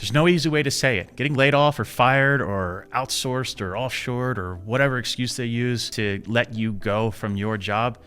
There's no easy way to say it. Getting laid off or fired or outsourced or offshored or whatever excuse they use to let you go from your job,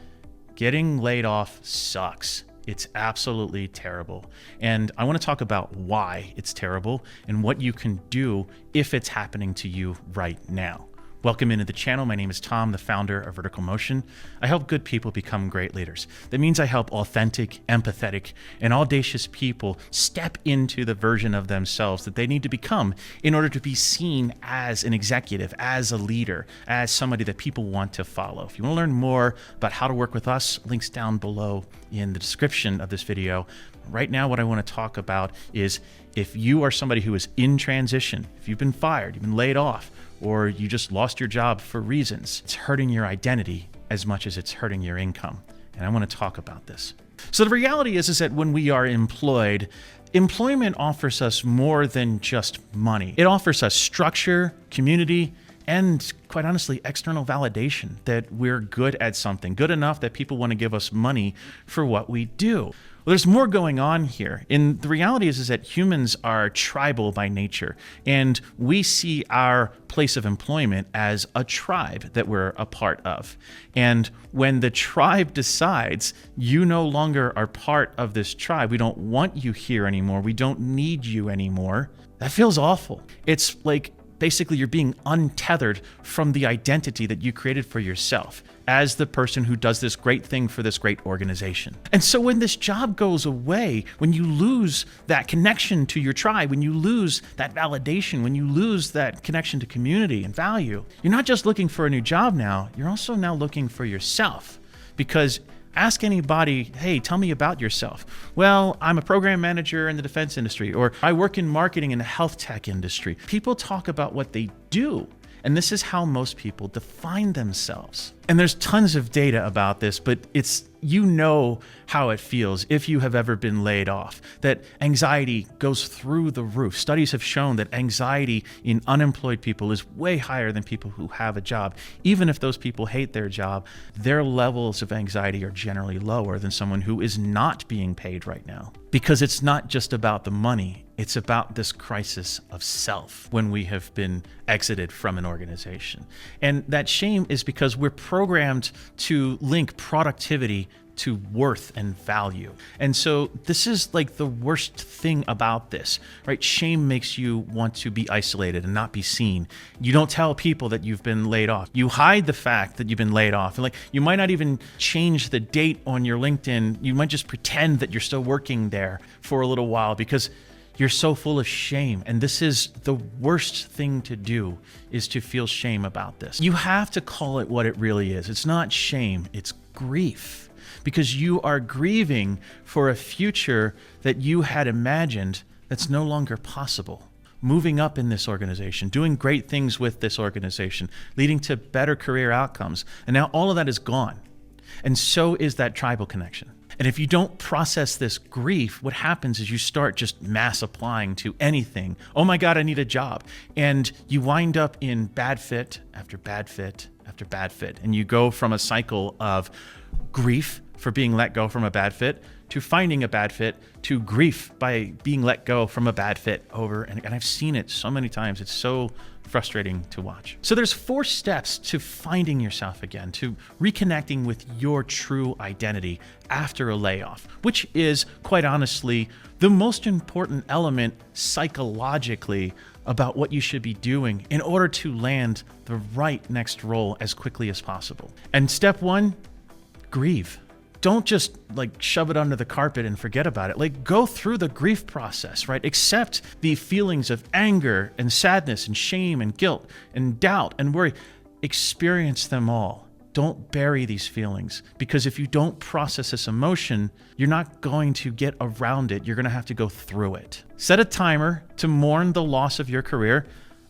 getting laid off sucks. It's absolutely terrible. And I want to talk about why it's terrible and what you can do if it's happening to you right now. Welcome into the channel. My name is Tom, the founder of Vertical Motion. I help good people become great leaders. That means I help authentic, empathetic, and audacious people step into the version of themselves that they need to become in order to be seen as an executive, as a leader, as somebody that people want to follow. If you want to learn more about how to work with us, links down below in the description of this video. Right now, what I want to talk about is if you are somebody who is in transition, if you've been fired, you've been laid off, or you just lost your job for reasons, it's hurting your identity as much as it's hurting your income. And I want to talk about this. So the reality is that when we are employed, employment offers us more than just money. It offers us structure, community, and quite honestly, external validation that we're good at something, good enough that people want to give us money for what we do. Well, there's more going on here. And the reality is that humans are tribal by nature, and we see our place of employment as a tribe that we're a part of. And when the tribe decides you no longer are part of this tribe, we don't want you here anymore, we don't need you anymore, that feels awful. It's like basically you're being untethered from the identity that you created for yourself as the person who does this great thing for this great organization. And so when this job goes away, when you lose that connection to your tribe, when you lose that validation, when you lose that connection to community and value, you're not just looking for a new job now, you're also now looking for yourself. Because ask anybody, hey, tell me about yourself. Well, I'm a program manager in the defense industry, or I work in marketing in the health tech industry. People talk about what they do, and this is how most people define themselves. And there's tons of data about this, but you know how it feels if you have ever been laid off, that anxiety goes through the roof. Studies have shown that anxiety in unemployed people is way higher than people who have a job. Even if those people hate their job, their levels of anxiety are generally lower than someone who is not being paid right now. Because it's not just about the money, it's about this crisis of self when we have been exited from an organization. And that shame is because we're programmed to link productivity to worth and value. And so this is like the worst thing about this, right? Shame makes you want to be isolated and not be seen. You don't tell people that you've been laid off. You hide the fact that you've been laid off. And like, you might not even change the date on your LinkedIn. You might just pretend that you're still working there for a little while because you're so full of shame. And this is the worst thing to do, is to feel shame about this. You have to call it what it really is. It's not shame, it's grief. Because you are grieving for a future that you had imagined that's no longer possible. Moving up in this organization, doing great things with this organization, leading to better career outcomes. And now all of that is gone. And so is that tribal connection. And if you don't process this grief, what happens is you start just mass applying to anything. Oh my God, I need a job. And you wind up in bad fit after bad fit after bad fit. And you go from a cycle of grief for being let go from a bad fit to finding a bad fit to grief by being let go from a bad fit over. And I've seen it so many times. It's so frustrating to watch. So there's 4 steps to finding yourself again, to reconnecting with your true identity after a layoff, which is quite honestly the most important element psychologically about what you should be doing in order to land the right next role as quickly as possible. And step 1, grieve. Don't just like shove it under the carpet and forget about it. Like, go through the grief process, right? Accept the feelings of anger and sadness and shame and guilt and doubt and worry. Experience them all. Don't bury these feelings, because if you don't process this emotion, you're not going to get around it. You're going to have to go through it. Set a timer to mourn the loss of your career.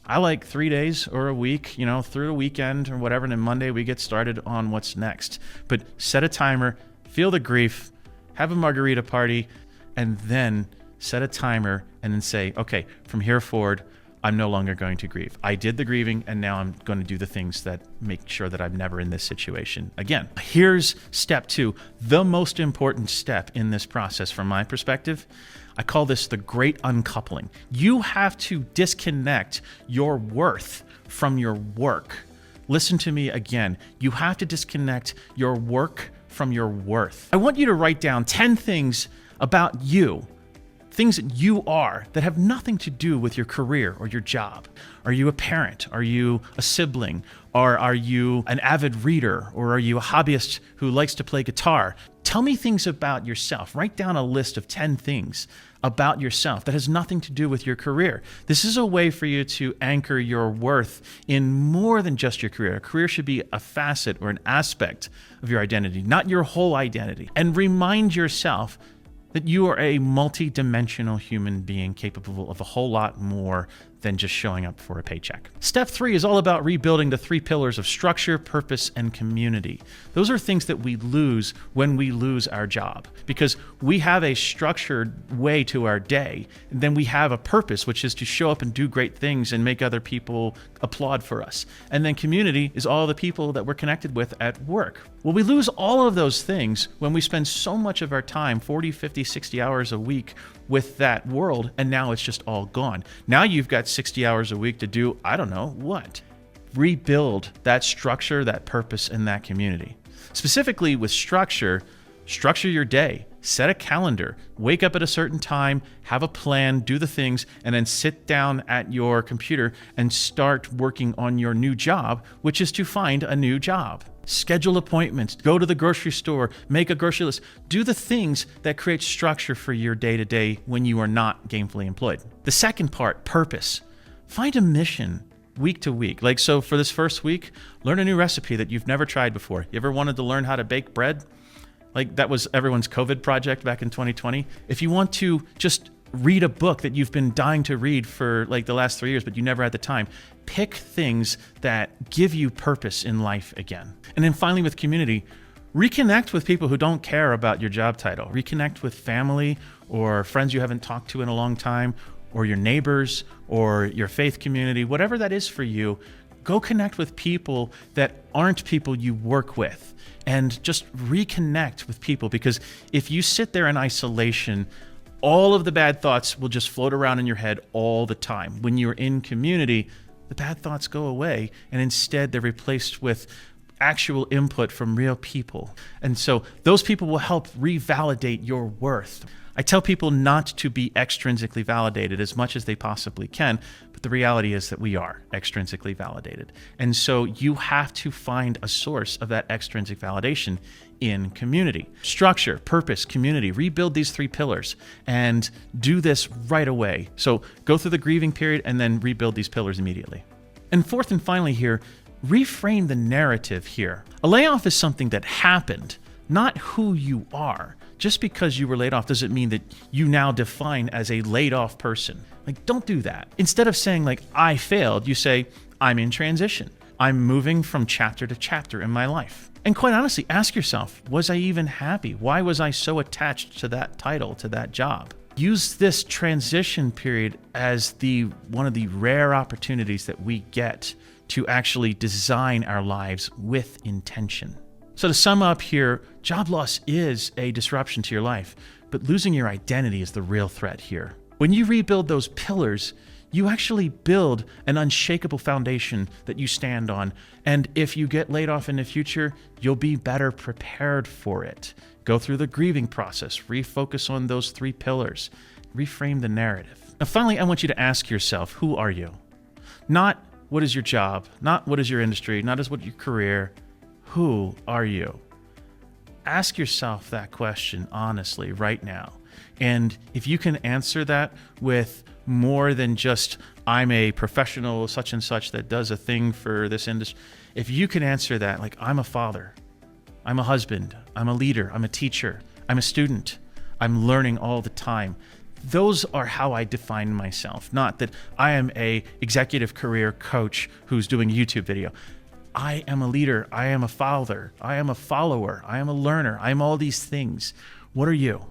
I like 3 days or a week, through the weekend or whatever, and then Monday we get started on what's next. But set a timer, feel the grief, have a margarita party, and then set a timer and then say, okay, from here forward, I'm no longer going to grieve. I did the grieving, and now I'm going to do the things that make sure that I'm never in this situation again. Here's step 2, the most important step in this process from my perspective. I call this the great uncoupling. You have to disconnect your worth from your work. Listen to me again. You have to disconnect your work from your worth. I want you to write down 10 things about you, things that you are that have nothing to do with your career or your job. Are you a parent? Are you a sibling? Or are you an avid reader? Or are you a hobbyist who likes to play guitar? Tell me things about yourself. Write down a list of 10 things about yourself that has nothing to do with your career. This is a way for you to anchor your worth in more than just your career. A career should be a facet or an aspect of your identity, not your whole identity. And remind yourself that you are a multi-dimensional human being capable of a whole lot more than just showing up for a paycheck. Step 3 is all about rebuilding the 3 pillars of structure, purpose, and community. Those are things that we lose when we lose our job, because we have a structured way to our day, and then we have a purpose, which is to show up and do great things and make other people applaud for us. And then community is all the people that we're connected with at work. Well, we lose all of those things when we spend so much of our time, 40, 50, 60 hours a week with that world, and now it's just all gone. Now you've got 60 hours a week to do, I don't know what. Rebuild that structure, that purpose, and that community. Specifically with structure your day. Set a calendar, wake up at a certain time, have a plan, do the things, and then sit down at your computer and start working on your new job, which is to find a new job. Schedule appointments, go to the grocery store, make a grocery list. Do the things that create structure for your day-to-day when you are not gainfully employed. The second part, purpose. Find a mission week to week. Like, so for this first week, learn a new recipe that you've never tried before. You ever wanted to learn how to bake bread? Like, that was everyone's COVID project back in 2020. If you want to just read a book that you've been dying to read for like the last 3 years, but you never had the time, pick things that give you purpose in life again. And then finally, with community, reconnect with people who don't care about your job title. Reconnect with family or friends you haven't talked to in a long time, or your neighbors or your faith community, whatever that is for you. Go connect with people that aren't people you work with, and just reconnect with people, because if you sit there in isolation, all of the bad thoughts will just float around in your head all the time. When you're in community, the bad thoughts go away, and instead they're replaced with actual input from real people. And so those people will help revalidate your worth. I tell people not to be extrinsically validated as much as they possibly can, but the reality is that we are extrinsically validated. And so you have to find a source of that extrinsic validation in community. Structure, purpose, community. Rebuild these 3 pillars and do this right away. So go through the grieving period and then rebuild these pillars immediately. And fourth and finally here, reframe the narrative here. A layoff is something that happened, not who you are. Just because you were laid off doesn't mean that you now define as a laid off person. Like, don't do that. Instead of saying like, I failed, you say, I'm in transition. I'm moving from chapter to chapter in my life. And quite honestly, ask yourself, was I even happy? Why was I so attached to that title, to that job? Use this transition period as one of the rare opportunities that we get to actually design our lives with intention. So to sum up here, job loss is a disruption to your life, but losing your identity is the real threat here. When you rebuild those pillars, you actually build an unshakable foundation that you stand on. And if you get laid off in the future, you'll be better prepared for it. Go through the grieving process, refocus on those 3 pillars, reframe the narrative. Now, finally, I want you to ask yourself, who are you? Not what is your job, not what is your industry, not as what your career. Who are you? Ask yourself that question honestly right now. And if you can answer that with more than just, I'm a professional such and such that does a thing for this industry. If you can answer that, like, I'm a father, I'm a husband, I'm a leader, I'm a teacher, I'm a student, I'm learning all the time. Those are how I define myself. Not that I am a executive career coach who's doing a YouTube video. I am a leader, I am a father, I am a follower, I am a learner, I am all these things. What are you?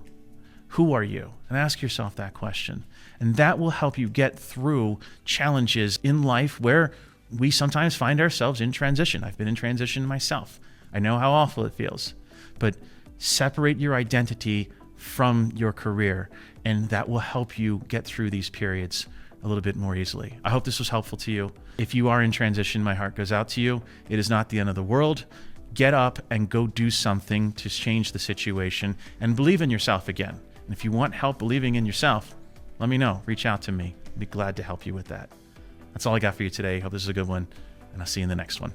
Who are you? And ask yourself that question. And that will help you get through challenges in life where we sometimes find ourselves in transition. I've been in transition myself. I know how awful it feels. But separate your identity from your career, and that will help you get through these periods a little bit more easily. I hope this was helpful to you. If you are in transition, my heart goes out to you. It is not the end of the world. Get up and go do something to change the situation and believe in yourself again. And if you want help believing in yourself, let me know. Reach out to me. I'd be glad to help you with that. That's all I got for you today. Hope this is a good one, and I'll see you in the next one.